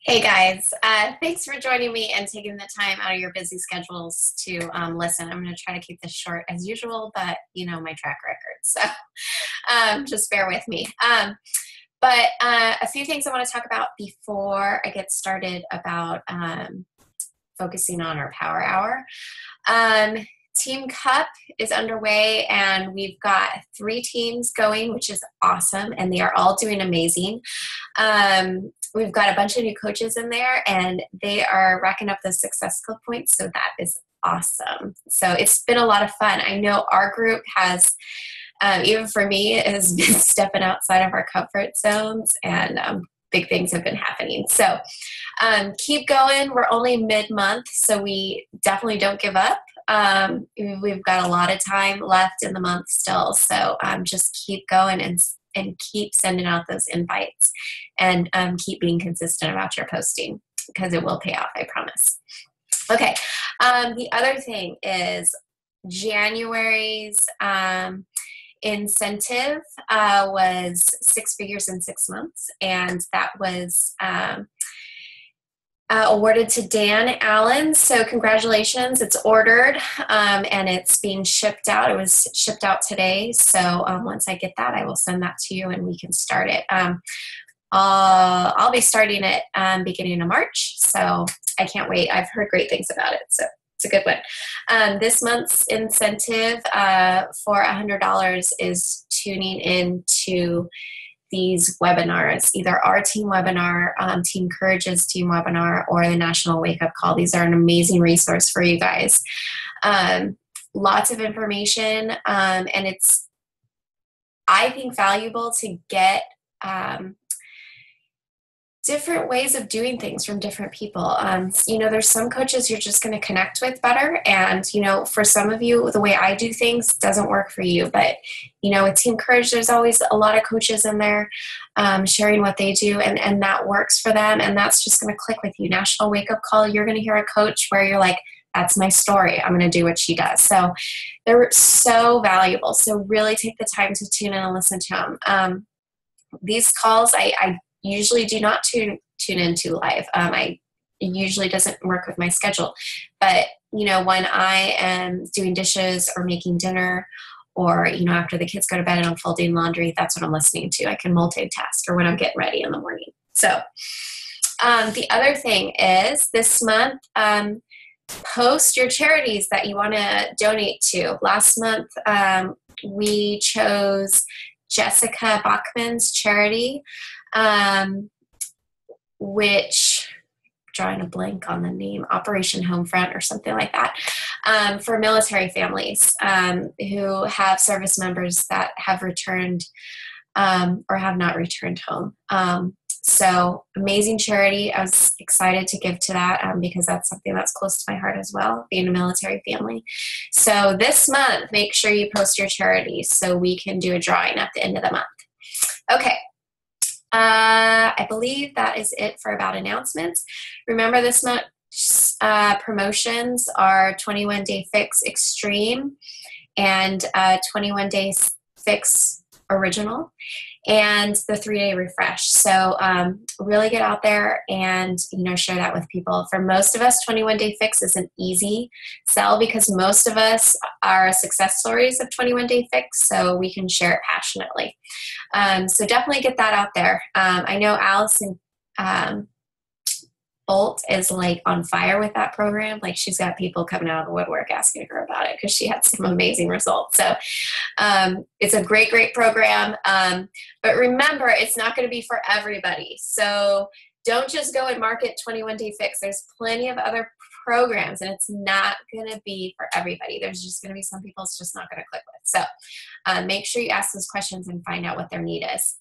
Hey guys, thanks for joining me and taking the time out of your busy schedules to listen. I'm going to try to keep this short as usual, but you know my track record, so just bear with me. But a few things I want to talk about before I get started about focusing on our Power Hour. Team Cup is underway, and we've got 3 teams going, which is awesome, and they are all doing amazing. We've got a bunch of new coaches in there, and they are racking up those success skill points, so that is awesome. So it's been a lot of fun. I know our group has, even for me, has been stepping outside of our comfort zones, and big things have been happening. So keep going. We're only mid-month, so we definitely don't give up. We've got a lot of time left in the month still, so just keep going and keep sending out those invites, and keep being consistent about your posting, because it will pay off, I promise. Okay, the other thing is January's incentive was 6 figures in 6 months, and that was awarded to Dan Allen. So congratulations, it's ordered, and it's being shipped out. It was shipped out today. So once I get that, I will send that to you and we can start it. I'll be starting it beginning of March. So I can't wait. I've heard great things about it. So it's a good one. This month's incentive for $100 is tuning into these webinars, either our team webinar, Team Courage's team webinar, or the National Wake Up Call. These are an amazing resource for you guys. Lots of information, and it's, I think, valuable to get different ways of doing things from different people. There's some coaches you're just going to connect with better. And, for some of you, the way I do things doesn't work for you. But, with Team Courage, there's always a lot of coaches in there sharing what they do, and that works for them. And that's just going to click with you. National Wake Up Call, you're going to hear a coach where you're like, that's my story. I'm going to do what she does. So they're so valuable. So really take the time to tune in and listen to them. These calls, I usually do not tune into live. I usually doesn't work with my schedule. But, when I am doing dishes or making dinner, or, after the kids go to bed and I'm folding laundry, that's what I'm listening to. I can multitask, or when I'm getting ready in the morning. So the other thing is this month, post your charities that you want to donate to. Last month, we chose Jessica Bachman's charity, which, drawing a blank on the name, Operation Homefront or something like that, for military families who have service members that have returned or have not returned home. So amazing charity. I was excited to give to that because that's something that's close to my heart as well, being a military family. So this month, make sure you post your charities so we can do a drawing at the end of the month. Okay. I believe that is it for about announcements. Remember, this month's promotions are 21 Day Fix Extreme and 21 Day Fix Original, and the 3-day refresh. So really get out there and share that with people. For most of us, 21 Day Fix is an easy sell because most of us are success stories of 21 Day Fix, so we can share it passionately. So definitely get that out there. I know Allison Bolt is like on fire with that program. Like, she's got people coming out of the woodwork asking her about it because she had some amazing results. So it's a great, great program. But remember, it's not going to be for everybody. So don't just go and market 21 Day Fix. There's plenty of other programs, and it's not going to be for everybody. There's just going to be some people it's just not going to click with. So make sure you ask those questions and find out what their need is.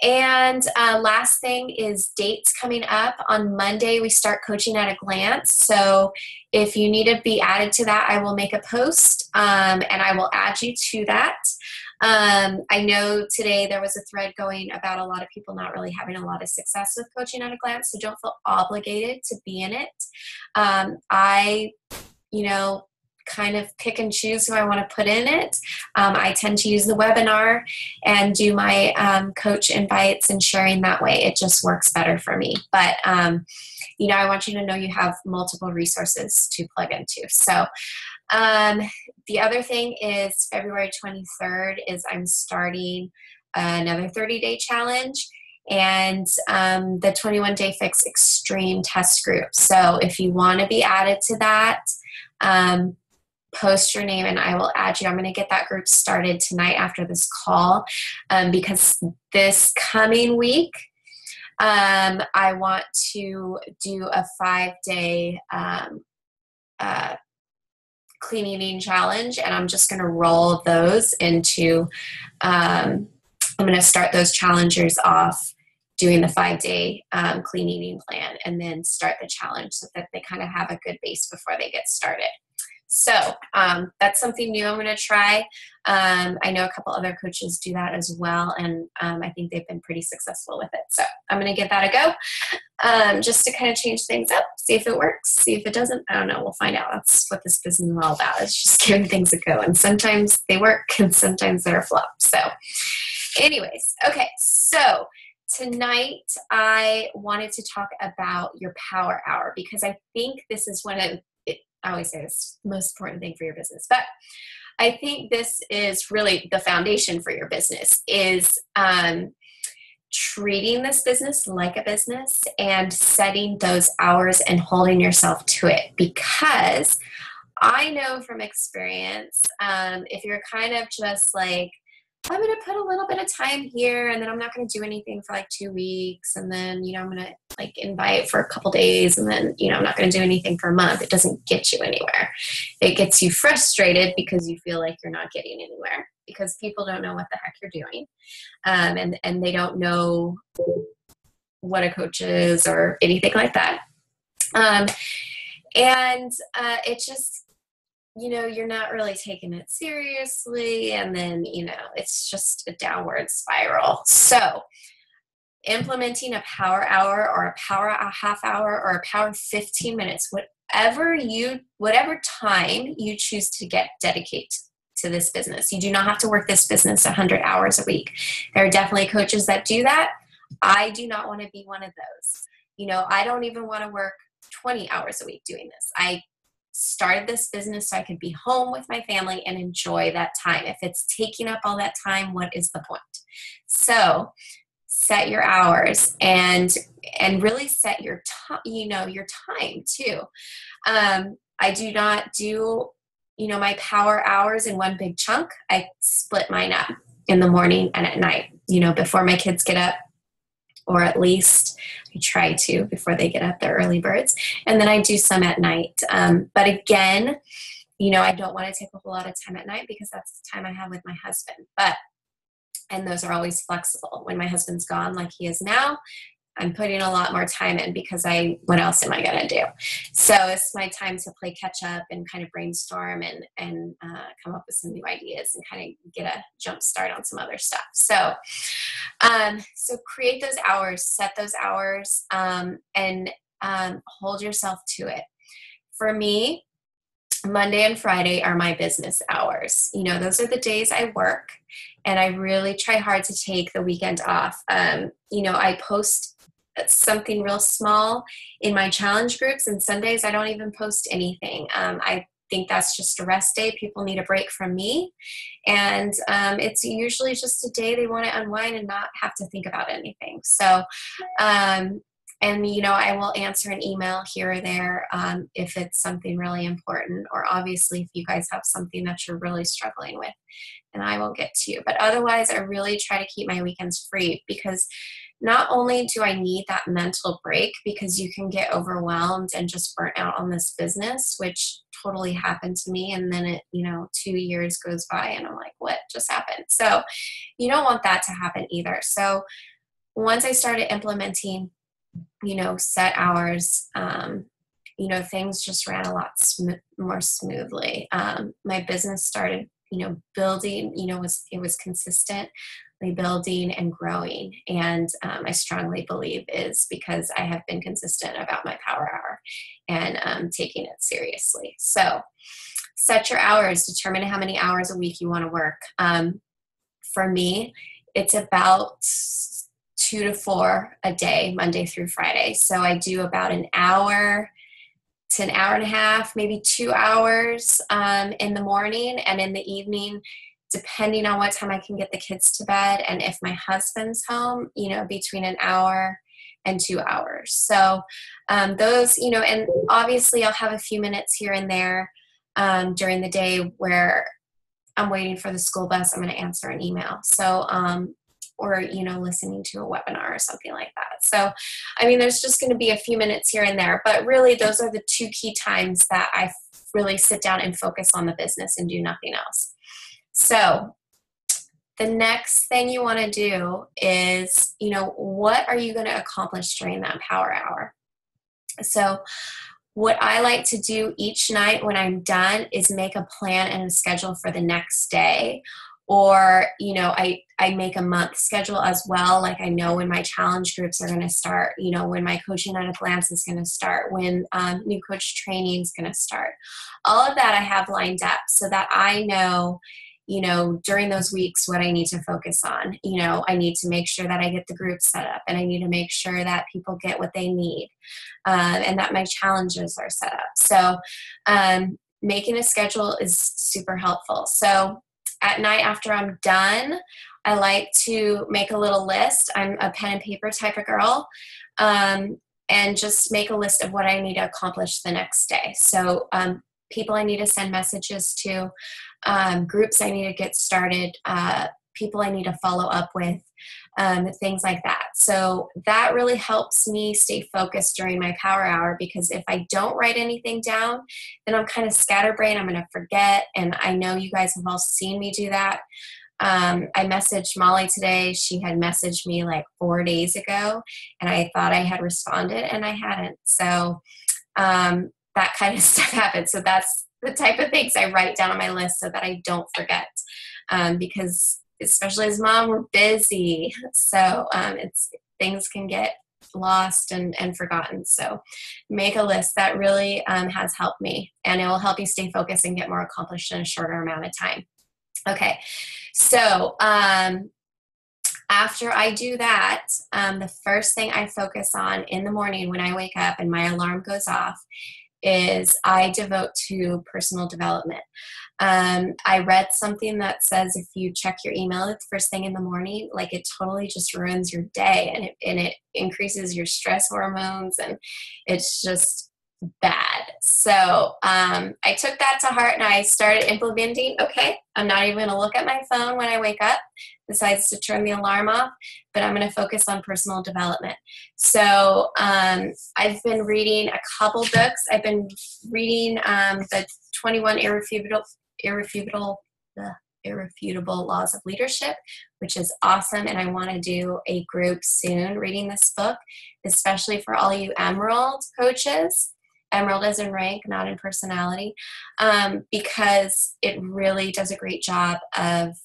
And last thing is dates coming up. On Monday, we start Coaching at a Glance. So if you need to be added to that, I will make a post and I will add you to that. I know today there was a thread going about a lot of people not really having a lot of success with Coaching at a Glance, so don't feel obligated to be in it. I kind of pick and choose who I want to put in it. I tend to use the webinar and do my coach invites and sharing that way. It just works better for me. But, I want you to know you have multiple resources to plug into. So the other thing is February 23rd is I'm starting another 30-day challenge and the 21-day fix extreme test group. So if you want to be added to that, post your name and I will add you. I'm going to get that group started tonight after this call because this coming week, I want to do a 5-day clean eating challenge, and I'm just going to roll those into, I'm going to start those challengers off doing the 5-day clean eating plan and then start the challenge so that they kind of have a good base before they get started. So that's something new I'm going to try. I know a couple other coaches do that as well, and I think they've been pretty successful with it. So I'm going to give that a go just to kind of change things up, see if it works, see if it doesn't. I don't know. We'll find out. That's what this business is all about. It's just giving things a go, and sometimes they work and sometimes they're a flop. So anyways, okay, so tonight I wanted to talk about your power hour because I think this is one of I always say it's the most important thing for your business, but I think this is really the foundation for your business is treating this business like a business and setting those hours and holding yourself to it. Because I know from experience, if you're kind of just like, I'm going to put a little bit of time here and then I'm not going to do anything for like 2 weeks. And then, I'm going to like invite for a couple days and then, I'm not going to do anything for a month. It doesn't get you anywhere. It gets you frustrated because you feel like you're not getting anywhere because people don't know what the heck you're doing. And they don't know what a coach is or anything like that. It just, you're not really taking it seriously. And then, it's just a downward spiral. So implementing a power hour or a half hour or a power 15 minutes, whatever time you choose to get dedicated to this business. You do not have to work this business 100 hours a week. There are definitely coaches that do that. I do not want to be one of those. I don't even want to work 20 hours a week doing this. I started this business so I could be home with my family and enjoy that time. If it's taking up all that time, what is the point? So set your hours and really set your your time too. I do not do my power hours in one big chunk. I split mine up in the morning and at night, before my kids get up, or at least I try to before they get up, the early birds. And then I do some at night. But again, I don't want to take a whole lot of time at night because that's the time I have with my husband. And those are always flexible. When my husband's gone, like he is now, I'm putting a lot more time in because what else am I going to do? So it's my time to play catch up and kind of brainstorm and come up with some new ideas and kind of get a jump start on some other stuff. So create those hours, set those hours, and hold yourself to it. For me, Monday and Friday are my business hours. Those are the days I work, and I really try hard to take the weekend off. I post something real small in my challenge groups, and Sundays I don't even post anything. I think that's just a rest day. People need a break from me, and it's usually just a day they want to unwind and not have to think about anything. So I will answer an email here or there if it's something really important, or obviously if you guys have something that you're really struggling with, and I will get to you. But otherwise, I really try to keep my weekends free because not only do I need that mental break, because you can get overwhelmed and just burnt out on this business, which totally happened to me. And then 2 years goes by and I'm like, what just happened? So you don't want that to happen either. So once I started implementing set hours, things just ran a lot more smoothly. My business started, building, it was consistently building and growing. And I strongly believe is because I have been consistent about my power hour and taking it seriously. So set your hours, determine how many hours a week you want to work. For me, it's about 2 to 4 a day, Monday through Friday. So I do about an hour to an hour and a half, maybe 2 hours in the morning, and in the evening, depending on what time I can get the kids to bed and if my husband's home, between an hour and 2 hours. So those, and obviously I'll have a few minutes here and there during the day where I'm waiting for the school bus, I'm going to answer an email. So, or, listening to a webinar or something like that. So, there's just going to be a few minutes here and there, but really those are the 2 key times that I really sit down and focus on the business and do nothing else. So the next thing you want to do is, what are you going to accomplish during that power hour? So what I like to do each night when I'm done is make a plan and a schedule for the next day. Or, I make a month schedule as well. Like I know when my challenge groups are going to start, when my coaching at a glance is going to start, when new coach training is going to start. All of that I have lined up so that I know, during those weeks what I need to focus on. I need to make sure that I get the group set up, and I need to make sure that people get what they need, and that my challenges are set up. So making a schedule is super helpful. So at night after I'm done, I like to make a little list. I'm a pen and paper type of girl, and just make a list of what I need to accomplish the next day. So people I need to send messages to, groups I need to get started, people I need to follow up with, things like that. So that really helps me stay focused during my power hour, because if I don't write anything down, then I'm kind of scatterbrained. I'm going to forget. And I know you guys have all seen me do that. I messaged Molly today. She had messaged me like 4 days ago, and I thought I had responded and I hadn't. So that kind of stuff happens. So that's the type of things I write down on my list so that I don't forget, because especially as mom, we're busy. So things can get lost and forgotten. So make a list. That really has helped me, and it will help you stay focused and get more accomplished in a shorter amount of time. Okay. So after I do that, the first thing I focus on in the morning when I wake up and my alarm goes off is I devote to personal development. I read something that says if you check your email the first thing in the morning, like it totally just ruins your day, and it increases your stress hormones, and it's just bad. So I took that to heart and I started implementing, okay, I'm not even going to look at my phone when I wake up, besides to turn the alarm off, but I'm going to focus on personal development. So I've been reading a couple books. I've been reading the 21 Irrefutable Laws of Leadership, which is awesome. And I want to do a group soon reading this book, especially for all you Emerald coaches. Emerald is in rank, not in personality, because it really does a great job of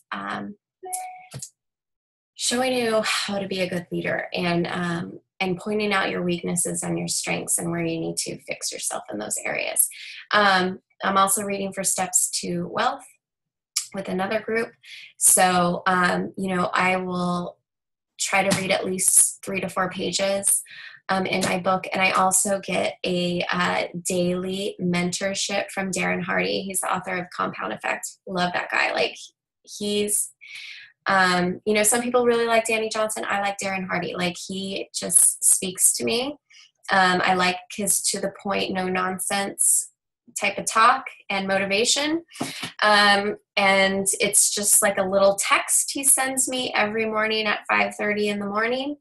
showing you how to be a good leader, and pointing out your weaknesses and your strengths and where you need to fix yourself in those areas. I'm also reading for Steps to Wealth with another group. So, I will try to read at least 3 to 4 pages in my book. And I also get a daily mentorship from Darren Hardy. He's the author of Compound Effect. Love that guy. Like he's, some people really like Danny Johnson. I like Darren Hardy. Like he just speaks to me. I like his to the point, no nonsense type of talk and motivation. And it's just like a little text he sends me every morning at 5:30 in the morning.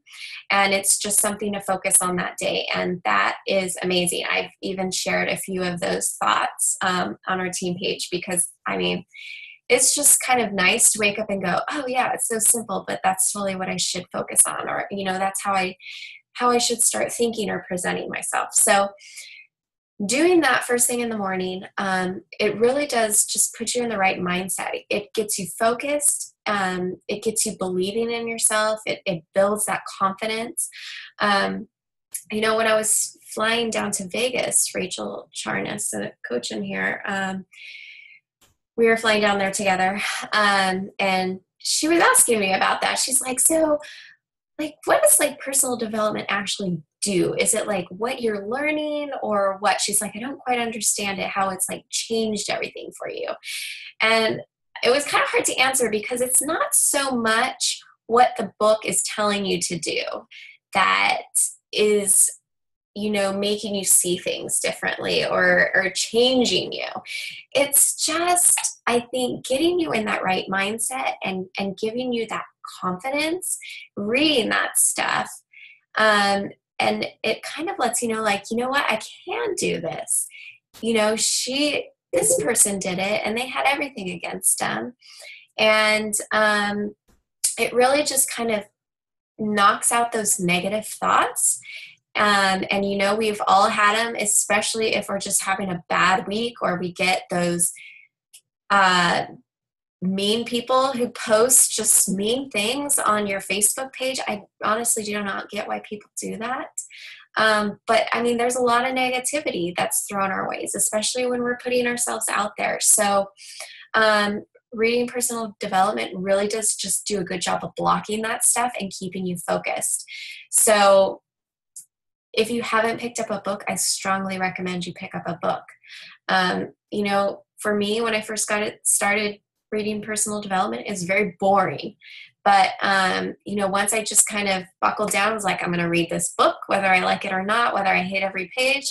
And it's just something to focus on that day. And that is amazing. I've even shared a few of those thoughts on our team page, because it's just kind of nice to wake up and go, oh yeah, it's so simple, but that's totally what I should focus on. Or, that's how I should start thinking or presenting myself. So doing that first thing in the morning, it really does just put you in the right mindset. It gets you focused. It gets you believing in yourself. It builds that confidence. When I was flying down to Vegas, Rachel Charnas, a coach in here, we were flying down there together. And she was asking me about that. She's like, so like, what does like personal development actually do? Is it like what you're learning or what? She's like, I don't quite understand it, how it's like changed everything for you. And it was kind of hard to answer because it's not so much what the book is telling you to do that is, you know, making you see things differently or changing you. It's just, I think, getting you in that right mindset and giving you that confidence, reading that stuff. And it kind of lets you know, like, you know what, I can do this. You know, this person did it and they had everything against them. And it really just kind of knocks out those negative thoughts. And, you know, we've all had them, especially if we're just having a bad week or we get those mean people who post just mean things on your Facebook page. I honestly do not get why people do that. But I mean, there's a lot of negativity that's thrown our ways, especially when we're putting ourselves out there. So reading personal development really does just do a good job of blocking that stuff and keeping you focused. So if you haven't picked up a book, I strongly recommend you pick up a book. You know, for me, when I first started reading personal development, it's very boring. But, you know, once I just kind of buckled down, I was like, I'm going to read this book, whether I like it or not, whether I hate every page.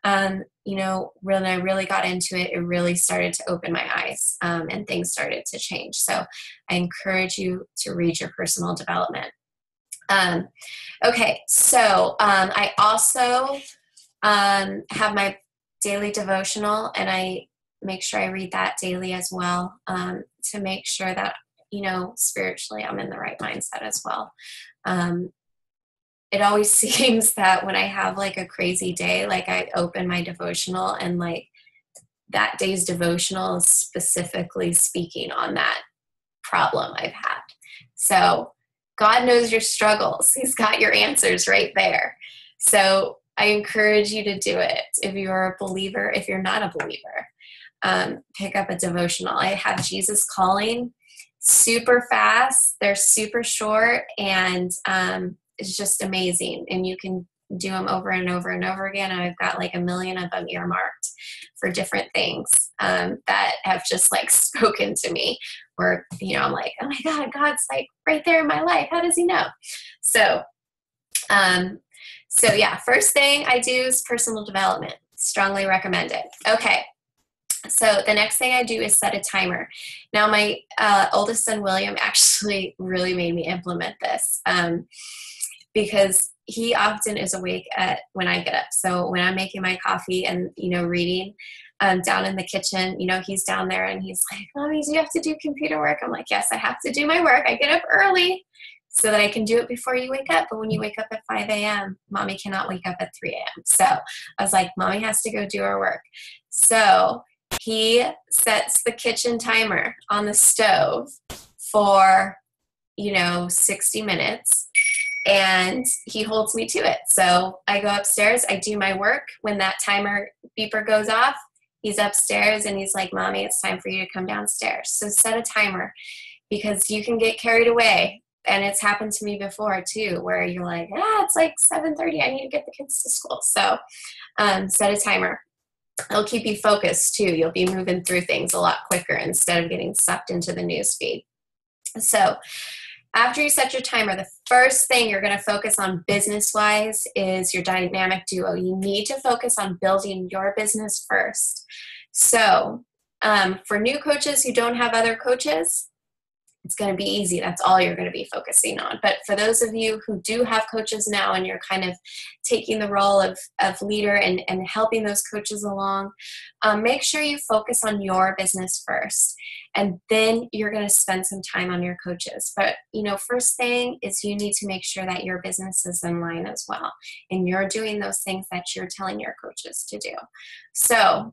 You know, when I really got into it, it really started to open my eyes, and things started to change. So I encourage you to read your personal development. Okay, so I also have my daily devotional, and I make sure I read that daily as well, to make sure that, you know, spiritually I'm in the right mindset as well. It always seems that when I have like a crazy day, like I open my devotional and like that day's devotional is specifically speaking on that problem I've had. So God knows your struggles. He's got your answers right there. So I encourage you to do it. If you're a believer, if you're not a believer, pick up a devotional. I have Jesus Calling, super fast. They're super short, and it's just amazing. And you can do them over and over and over again. I've got like a million of them earmarked for different things that have just like spoken to me, where, you know, I'm like, oh my God, God's like right there in my life. How does he know? So yeah, first thing I do is personal development. Strongly recommend it. Okay. So the next thing I do is set a timer. Now my oldest son, William, actually really made me implement this because he often is awake when I get up. So when I'm making my coffee and, you know, reading down in the kitchen, you know, he's down there and he's like, Mommy, do you have to do computer work? I'm like, yes, I have to do my work. I get up early so that I can do it before you wake up. But when you wake up at 5 a.m., Mommy cannot wake up at 3 a.m. So I was like, Mommy has to go do her work. So he sets the kitchen timer on the stove for, you know, 60 minutes. And he holds me to it. So I go upstairs, I do my work. When that timer beeper goes off, he's upstairs and he's like, Mommy, it's time for you to come downstairs. So set a timer, because you can get carried away. And it's happened to me before too, where you're like, it's like 7:30. I need to get the kids to school. So set a timer. It'll keep you focused too. You'll be moving through things a lot quicker instead of getting sucked into the news feed. So after you set your timer, the first thing you're going to focus on business-wise is your dynamic duo. You need to focus on building your business first. So for new coaches who don't have other coaches, it's going to be easy. That's all you're going to be focusing on. But for those of you who do have coaches now and you're kind of taking the role of leader and helping those coaches along, make sure you focus on your business first. And then you're going to spend some time on your coaches. But, you know, first thing is you need to make sure that your business is in line as well. And you're doing those things that you're telling your coaches to do. So,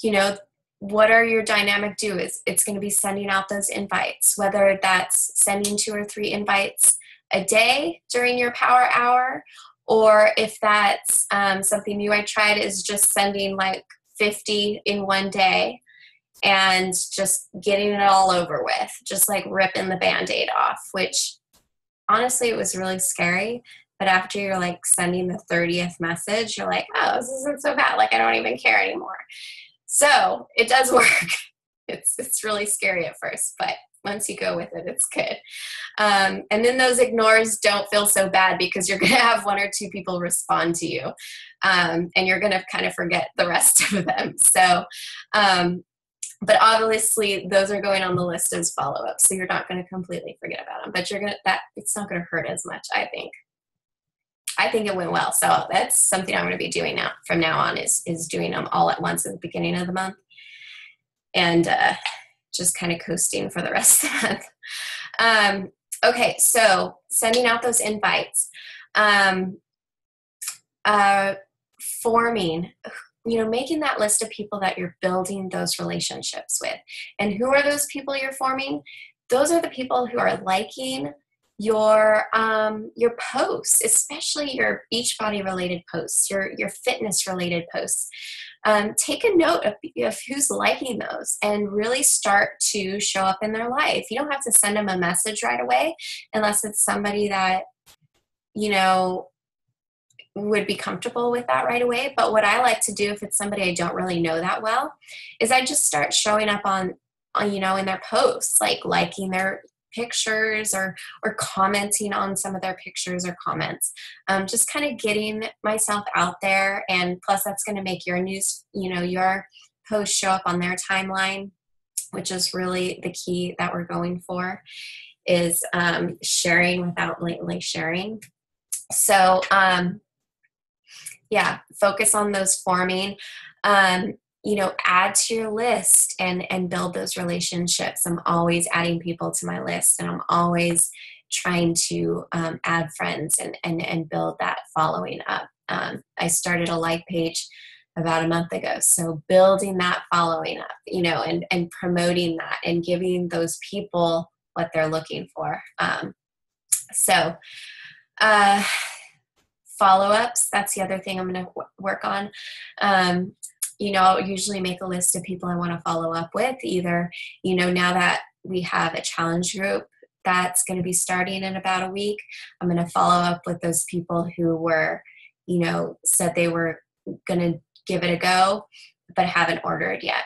you know, what are your dynamic duos? It's going to be sending out those invites, whether that's sending 2 or 3 invites a day during your power hour, or if that's something new I tried is just sending like 50 in one day. and just getting it all over with, just like ripping the Band-Aid off, which honestly, it was really scary. But after you're like sending the 30th message, you're like, oh, this isn't so bad. Like, I don't even care anymore. So it does work. It's really scary at first, but once you go with it, it's good. And then those ignores don't feel so bad because you're going to have one or two people respond to you. And you're going to kind of forget the rest of them. So, but obviously those are going on the list as follow-ups. So you're not going to completely forget about them, but it's not going to hurt as much, I think. I think it went well. So that's something I'm going to be doing now from now on is doing them all at once at the beginning of the month and just kind of coasting for the rest of the month. Okay, so sending out those invites, forming, making that list of people that you're building those relationships with. And who are those people you're forming? Those are the people who are liking your posts, especially your Beachbody related posts, your fitness related posts. Take a note of who's liking those and really start to show up in their life. You don't have to send them a message right away unless it's somebody that, would be comfortable with that right away. But what I like to do if it's somebody I don't really know that well is I just start showing up on in their posts, like liking their pictures or commenting on some of their pictures or comments, just kind of getting myself out there. And plus that's going to make your news, your posts show up on their timeline, which is really the key that we're going for is sharing without blatantly sharing. So focus on those forming, add to your list and build those relationships. I'm always adding people to my list and I'm always trying to add friends and build that following up. I started a like page about a month ago. So building that following up, and promoting that and giving those people what they're looking for. Follow-ups, that's the other thing I'm going to work on. I'll usually make a list of people I want to follow up with, either, now that we have a challenge group that's going to be starting in about a week, I'm going to follow up with those people who were, said they were going to give it a go, but haven't ordered yet.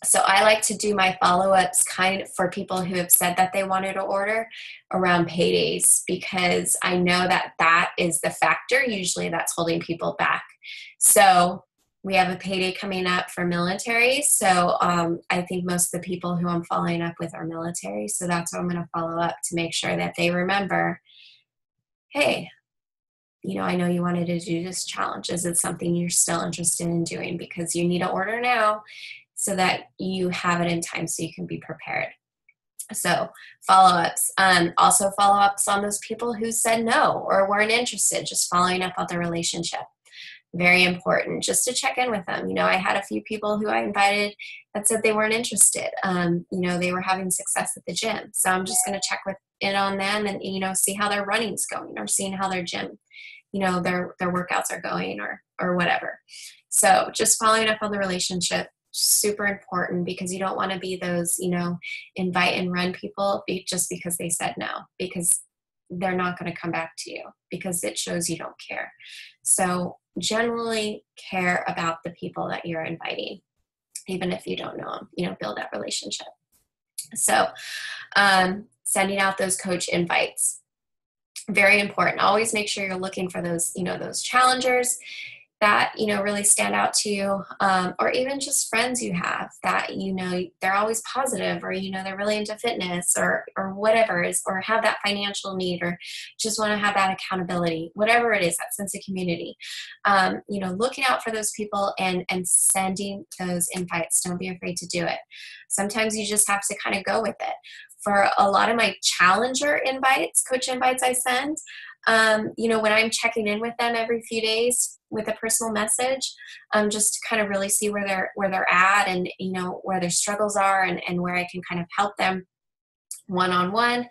So I like to do my follow-ups kind of for people who have said that they wanted to order around paydays, because I know that is the factor usually that's holding people back. So we have a payday coming up for military. So I think most of the people who I'm following up with are military. So that's what I'm going to follow up to make sure that they remember, hey, I know you wanted to do this challenge. Is it something you're still interested in doing? Because you need to order now so that you have it in time so you can be prepared. So follow-ups. Also follow-ups on those people who said no or weren't interested, just following up on the relationship. Very important, just to check in with them. I had a few people who I invited that said they weren't interested. They were having success at the gym. So I'm just going to check in on them and, see how their running's going or seeing how their gym, their workouts are going or whatever. So just following up on the relationship, super important, because you don't want to be those, invite and run people just because they said no, because they're not going to come back to you because it shows you don't care. So generally care about the people that you're inviting, even if you don't know them, build that relationship. So sending out those coach invites, very important. Always make sure you're looking for those, those challengers that, really stand out to you, or even just friends you have that, they're always positive, or, they're really into fitness or whatever it is, or have that financial need, or just want to have that accountability, whatever it is, that sense of community. Looking out for those people and sending those invites. Don't be afraid to do it. Sometimes you just have to kind of go with it. For a lot of my challenger invites, coach invites I send, when I'm checking in with them every few days with a personal message, just to kind of really see where they're at and, where their struggles are and where I can kind of help them one-on-one.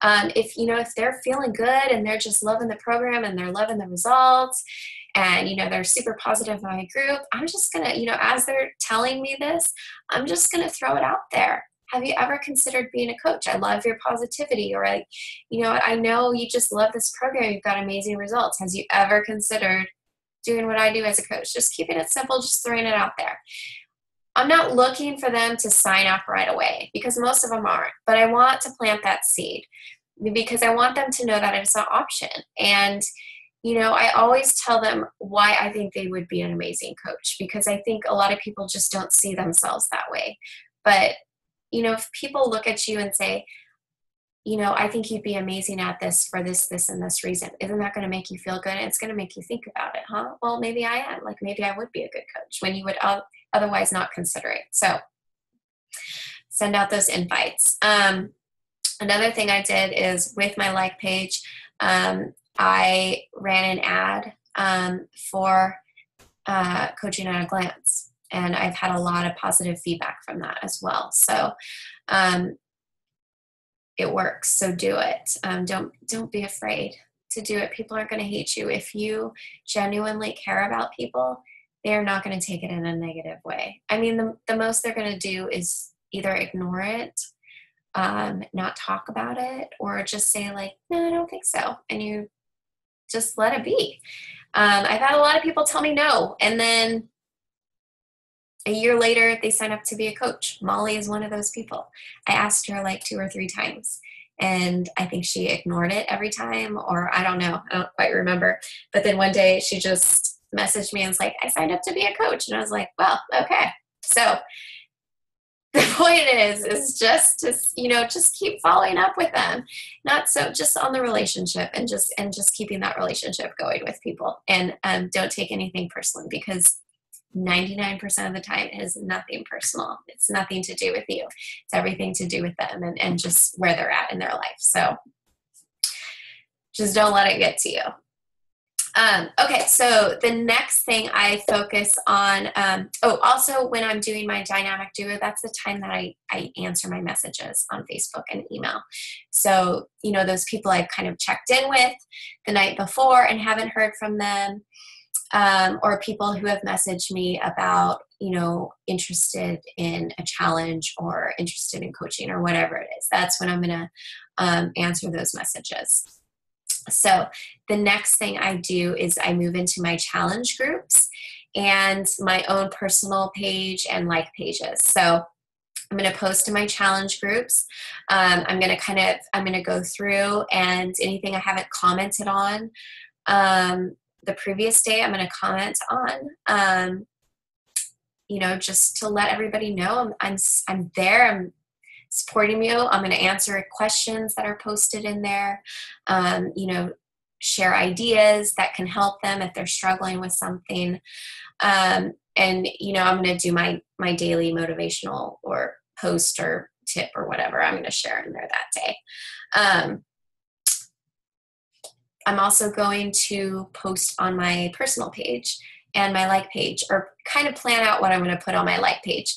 If they're feeling good and they're just loving the program and they're loving the results and, they're super positive in my group, I'm just going to, as they're telling me this, I'm just going to throw it out there. Have you ever considered being a coach? I love your positivity. Or I know you just love this program. You've got amazing results. Has you ever considered doing what I do as a coach? Just keeping it simple, just throwing it out there. I'm not looking for them to sign up right away, because most of them aren't, but I want to plant that seed because I want them to know that it's an option. And, I always tell them why I think they would be an amazing coach, because I think a lot of people just don't see themselves that way. But, if people look at you and say, I think you'd be amazing at this for this, this, and this reason, isn't that going to make you feel good? It's going to make you think about it, huh? Well, maybe I am. Like, maybe I would be a good coach when you would otherwise not consider it. So send out those invites. Another thing I did is with my like page, I ran an ad for Coaching at a Glance, and I've had a lot of positive feedback from that as well. So it works. So do it. Don't be afraid to do it. People aren't going to hate you. If you genuinely care about people, they're not going to take it in a negative way. I mean, the most they're going to do is either ignore it, not talk about it, or just say like, no, I don't think so. And you just let it be. I've had a lot of people tell me no, and then a year later, they sign up to be a coach. Molly is one of those people. I asked her like 2 or 3 times, and I think she ignored it every time, or I don't know. I don't quite remember. But then one day she just messaged me and was like, I signed up to be a coach. And I was like, well, okay. So the point is just to, just keep following up with them. Not so just on the relationship, and just keeping that relationship going with people. And don't take anything personally, because 99% of the time it is nothing personal. It's nothing to do with you. It's everything to do with them and just where they're at in their life. So just don't let it get to you. Okay, so the next thing I focus on, also when I'm doing my dynamic duo, that's the time that I answer my messages on Facebook and email. So, those people I've kind of checked in with the night before and haven't heard from them, or people who have messaged me about, interested in a challenge or interested in coaching or whatever it is. That's when I'm going to answer those messages. So the next thing I do is I move into my challenge groups and my own personal page and like pages. So I'm going to post in my challenge groups. I'm going to go through, and anything I haven't commented on the previous day, I'm going to comment on, just to let everybody know I'm there. I'm supporting you. I'm going to answer questions that are posted in there, share ideas that can help them if they're struggling with something. And, I'm going to do my daily motivational or post or tip or whatever I'm going to share in there that day. I'm also going to post on my personal page and my like page, or kind of plan out what I'm going to put on my like page,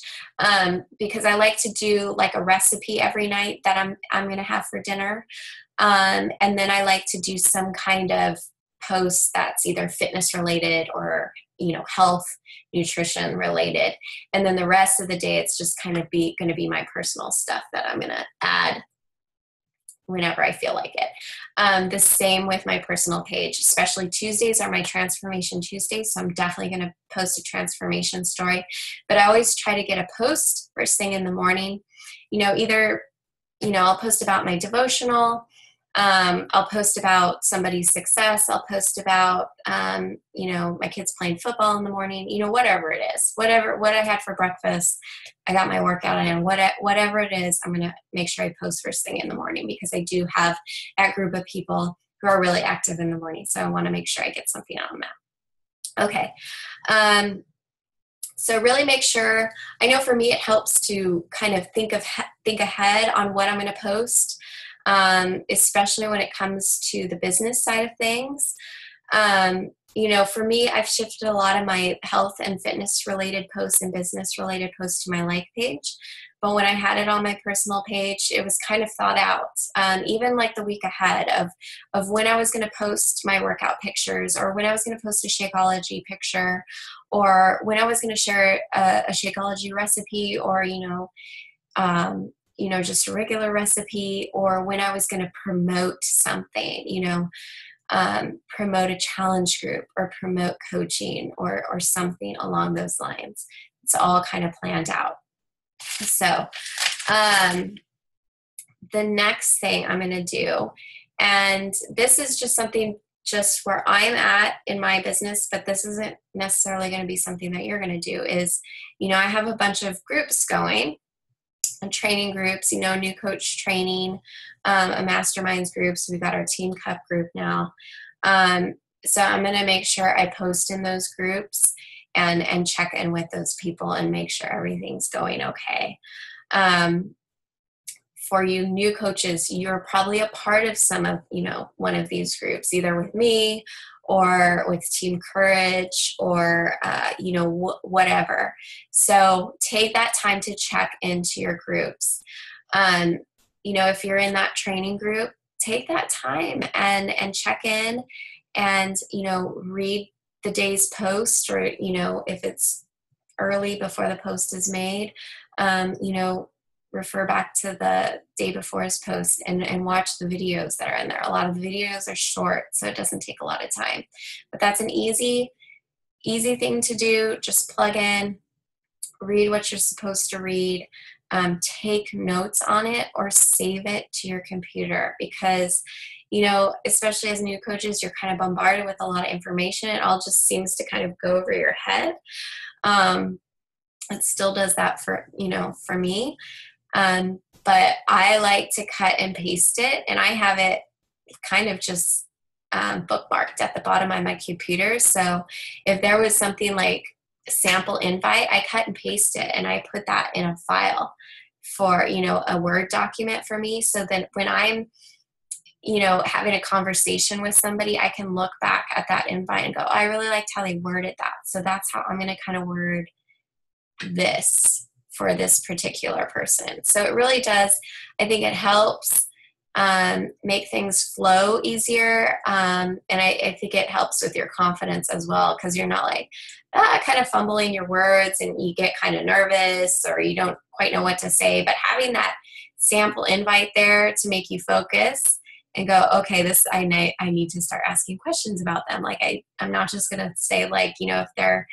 because I like to do like a recipe every night that I'm going to have for dinner, and then I like to do some kind of post that's either fitness related or health, nutrition related, and then the rest of the day it's just kind of going to be my personal stuff that I'm going to add whenever I feel like it. The same with my personal page, especially Tuesdays are my transformation Tuesdays. So I'm definitely going to post a transformation story, but I always try to get a post first thing in the morning. Either, I'll post about my devotional. I'll post about somebody's success. I'll post about, my kids playing football in the morning, whatever it is, what I had for breakfast. I got my workout in, whatever it is, I'm going to make sure I post first thing in the morning, because I do have that group of people who are really active in the morning. So I want to make sure I get something out on that. Okay. So really make sure, I know for me, it helps to kind of think ahead on what I'm going to post. Especially when it comes to the business side of things. For me, I've shifted a lot of my health and fitness related posts and business related posts to my like page. But when I had it on my personal page, it was kind of thought out, even like the week ahead of when I was going to post my workout pictures, or when I was going to post a Shakeology picture, or when I was going to share a Shakeology recipe, or, just a regular recipe, or when I was going to promote something, promote a challenge group or promote coaching or something along those lines. It's all kind of planned out. So the next thing I'm going to do, and this is just something just where I'm at in my business, but this isn't necessarily going to be something that you're going to do, is, I have a bunch of groups going, and training groups, new coach training, a masterminds group. So we've got our Team Cup group now. So I'm going to make sure I post in those groups and check in with those people and make sure everything's going okay. For you new coaches, you're probably a part of some of, one of these groups, either with me or with Team Courage, or, whatever. So take that time to check into your groups. If you're in that training group, take that time and check in and, read the day's post, or, if it's early before the post is made, refer back to the day before's post and watch the videos that are in there. A lot of the videos are short, so it doesn't take a lot of time. But that's an easy thing to do. Just plug in, read what you're supposed to read, take notes on it or save it to your computer, because, especially as new coaches, you're kind of bombarded with a lot of information. It all just seems to kind of go over your head. It still does that for me. But I like to cut and paste it, and I have it kind of just bookmarked at the bottom of my computer. So if there was something like sample invite, I cut and paste it, and I put that in a file for, a Word document for me. So then when I'm, having a conversation with somebody, I can look back at that invite and go, oh, I really liked how they worded that. So that's how I'm going to kind of word this for this particular person. So it really does, I think it helps make things flow easier. And I think it helps with your confidence as well, because you're not like kind of fumbling your words and you get kind of nervous or you don't quite know what to say. But having that sample invite there to make you focus and go, okay, I need to start asking questions about them. Like I'm not just going to say if they're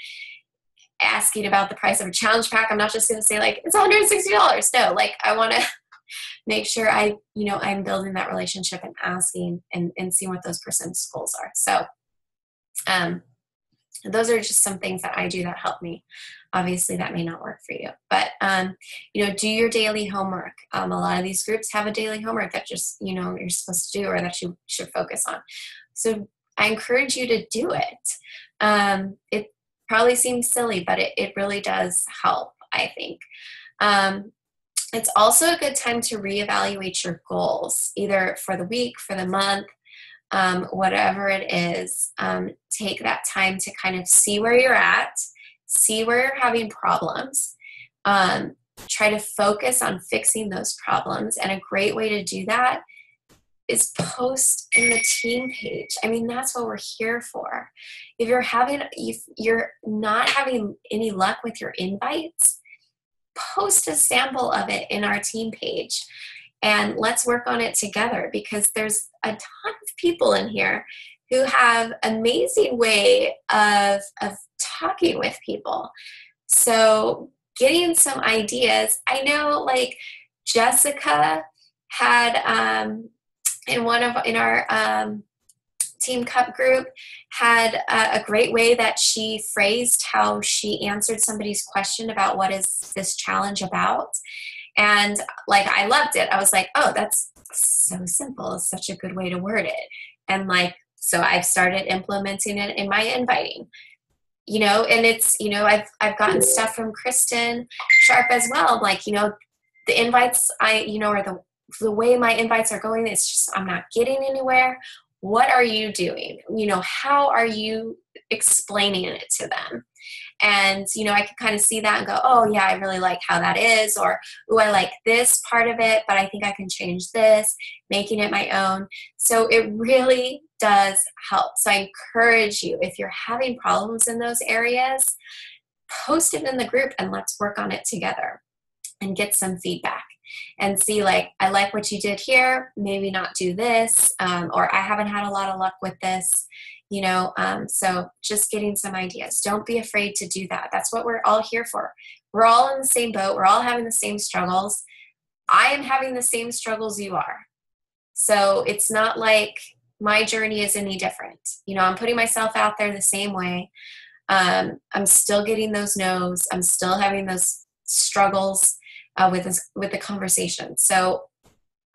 asking about the price of a challenge pack, I'm not just going to say it's $160. No, I want to make sure I'm building that relationship and asking and seeing what those person's goals are. So, those are just some things that I do that help me. Obviously that may not work for you, but, do your daily homework. A lot of these groups have a daily homework that just, you're supposed to do or that you should focus on. So I encourage you to do it. It probably seems silly, but it really does help, I think. It's also a good time to reevaluate your goals, either for the week, for the month, whatever it is. Take that time to kind of see where you're at, see where you're having problems, try to focus on fixing those problems. And a great way to do that is post in the team page. I mean, that's what we're here for. If you're not having any luck with your invites, post a sample of it in our team page and let's work on it together, because there's a ton of people in here who have amazing way of talking with people. So getting some ideas. I know Jessica had in our Team Cup group had a great way that she phrased how she answered somebody's question about what is this challenge about. And I loved it. I was like, oh, that's so simple. It's such a good way to word it. And so I've started implementing it in my inviting, and it's, I've gotten stuff from Kristen Sharp as well. The invites or the way my invites are going, it's just, I'm not getting anywhere. What are you doing? How are you explaining it to them. And, I can kind of see that and go, oh yeah, I really like how that is, or, oh, I like this part of it, but I think I can change this, making it my own. So it really does help. So I encourage you, if you're having problems in those areas, post it in the group and let's work on it together and get some feedback and see, like, I like what you did here, maybe not do this, or I haven't had a lot of luck with this, so just getting some ideas. Don't be afraid to do that. That's what we're all here for. We're all in the same boat. We're all having the same struggles. I am having the same struggles you are. So it's not like my journey is any different. I'm putting myself out there the same way. I'm still getting those no's. I'm still having those struggles with the conversation. So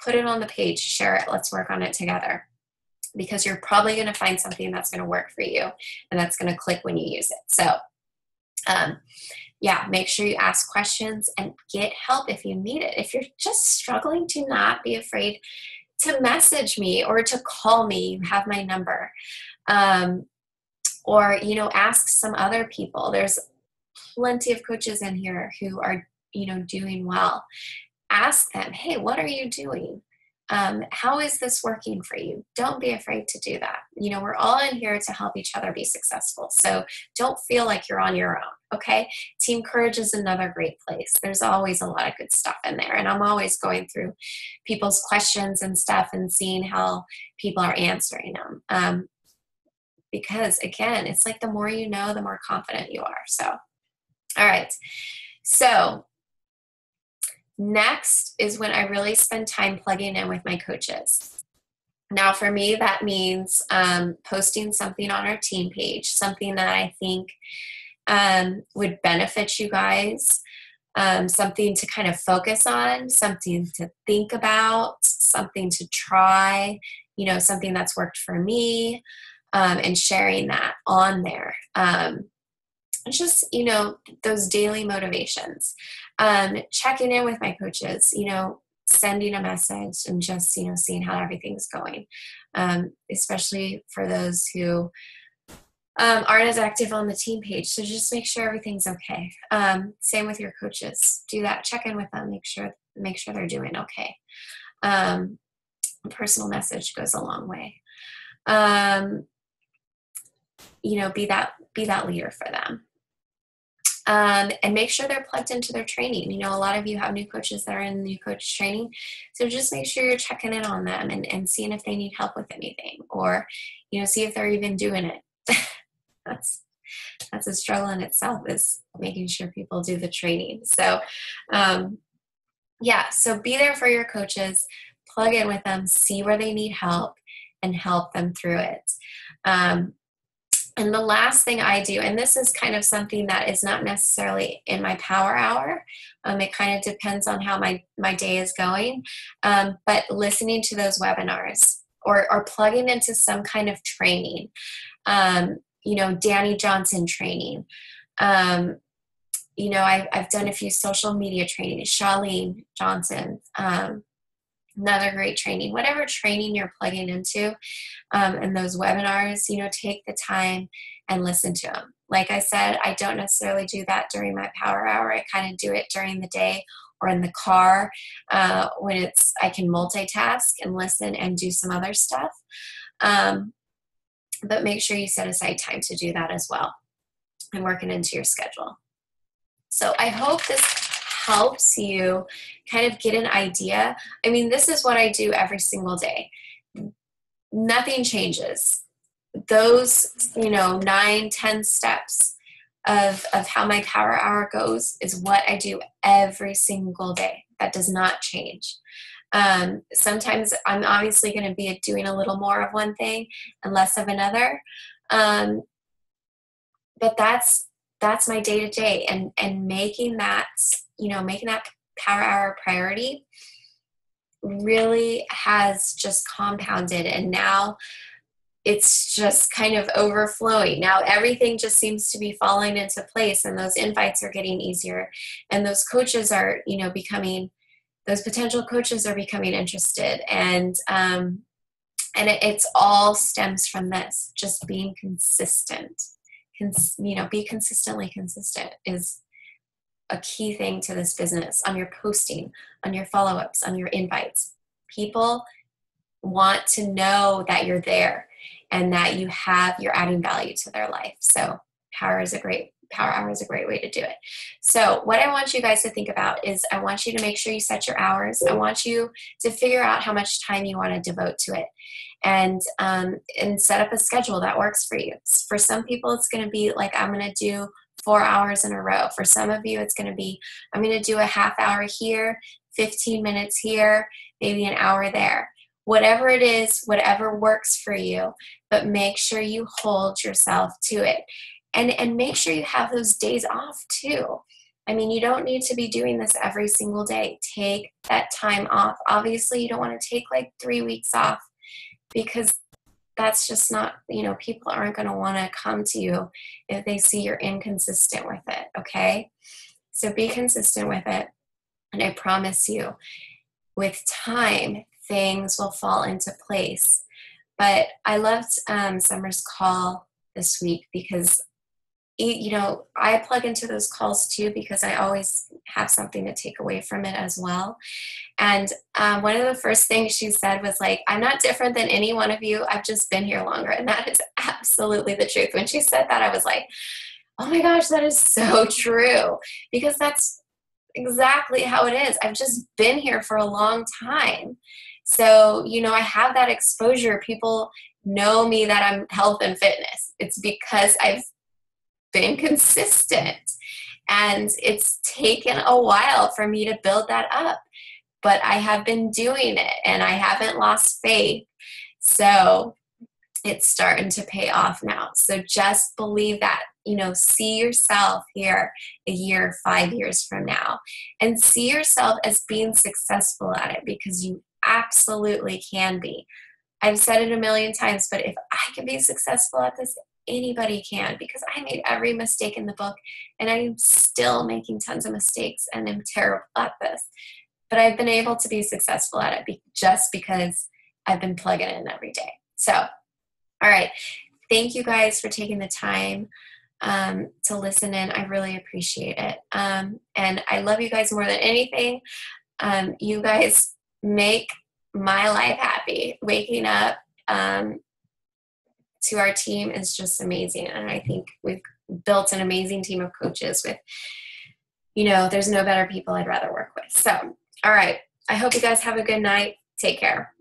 put it on the page, share it. Let's work on it together, because you're probably going to find something that's going to work for you and that's going to click when you use it. So make sure you ask questions and get help if you need it. If you're just struggling, to not be afraid to message me or to call me. You have my number. Or, ask some other people. There's plenty of coaches in here who are, doing well. Ask them, hey, what are you doing? How is this working for you? Don't be afraid to do that. We're all in here to help each other be successful. So don't feel like you're on your own, okay? Team Courage is another great place. There's always a lot of good stuff in there. And I'm always going through people's questions and stuff and seeing how people are answering them. Because again, it's like the more you know, the more confident you are. So, all right. So next is when I really spend time plugging in with my coaches. Now for me, that means posting something on our team page, something that I think would benefit you guys, something to kind of focus on, something to think about, something to try, something that's worked for me. And sharing that on there. It's just, those daily motivations. Checking in with my coaches, sending a message and just, seeing how everything's going. Especially for those who aren't as active on the team page. So just make sure everything's okay. Same with your coaches. Do that. Check in with them. Make sure they're doing okay. A personal message goes a long way. Be that leader for them. And make sure they're plugged into their training. A lot of you have new coaches that are in new coach training. So just make sure you're checking in on them and seeing if they need help with anything, or, see if they're even doing it. That's a struggle in itself, is making sure people do the training. So, so be there for your coaches, plug in with them, see where they need help, and help them through it. And the last thing I do, and this is kind of something that is not necessarily in my power hour, it kind of depends on how my day is going, but listening to those webinars or plugging into some kind of training, Danny Johnson training. I've done a few social media trainings, Charlene Johnson, another great training. Whatever training you're plugging into, and those webinars, take the time and listen to them. Like I said, I don't necessarily do that during my power hour. I kind of do it during the day or in the car, when I can multitask and listen and do some other stuff. But make sure you set aside time to do that as well and work it into your schedule. So I hope this helps you kind of get an idea. I mean, this is what I do every single day. Nothing changes. Those, 9-10 steps of how my power hour goes is what I do every single day. That does not change. Sometimes I'm obviously going to be doing a little more of one thing and less of another. But that's my day to day, and making that power hour priority really has just compounded, and now it's just kind of overflowing. Now everything just seems to be falling into place, and those invites are getting easier, and those coaches are, those potential coaches are becoming interested, and it's all stems from this, just being consistent. be consistently consistent is a key thing to this business. On your posting, on your follow-ups, on your invites, people want to know that you're there and that you're adding value to their life. So power hour is a great way to do it. So what I want you guys to think about is I want you to make sure you set your hours. I want you to figure out how much time you want to devote to it, and set up a schedule that works for you. For some people, it's going to be like, I'm going to do 4 hours in a row. For some of you, it's going to be, I'm going to do a half hour here, 15 minutes here, maybe an hour there. Whatever it is, whatever works for you, but make sure you hold yourself to it. And make sure you have those days off too. I mean, you don't need to be doing this every single day. Take that time off. Obviously, you don't want to take like 3 weeks off, because that's just not, people aren't going to want to come to you if they see you're inconsistent with it, okay? So be consistent with it. And I promise you, with time, things will fall into place. But I loved Summer's call this week because I plug into those calls too, because I always have something to take away from it as well. And one of the first things she said was like, I'm not different than any one of you. I've just been here longer. And that is absolutely the truth. When she said that, I was like, oh my gosh, that is so true. Because that's exactly how it is. I've just been here for a long time. So, I have that exposure. People know me that I'm health and fitness. It's because I've been consistent, and it's taken a while for me to build that up, but I have been doing it and I haven't lost faith. So it's starting to pay off now. So just believe that, see yourself here a year, 5 years from now, and see yourself as being successful at it, because you absolutely can be. I've said it a million times, but if I can be successful at this, anybody can, because I made every mistake in the book, and I'm still making tons of mistakes and I'm terrible at this. But I've been able to be successful at it just because I've been plugging in every day. So, all right. Thank you guys for taking the time to listen in. I really appreciate it. And I love you guys more than anything. You guys make my life happy. Waking up to our team is just amazing. And I think we've built an amazing team of coaches with, there's no better people I'd rather work with. So, all right. I hope you guys have a good night. Take care.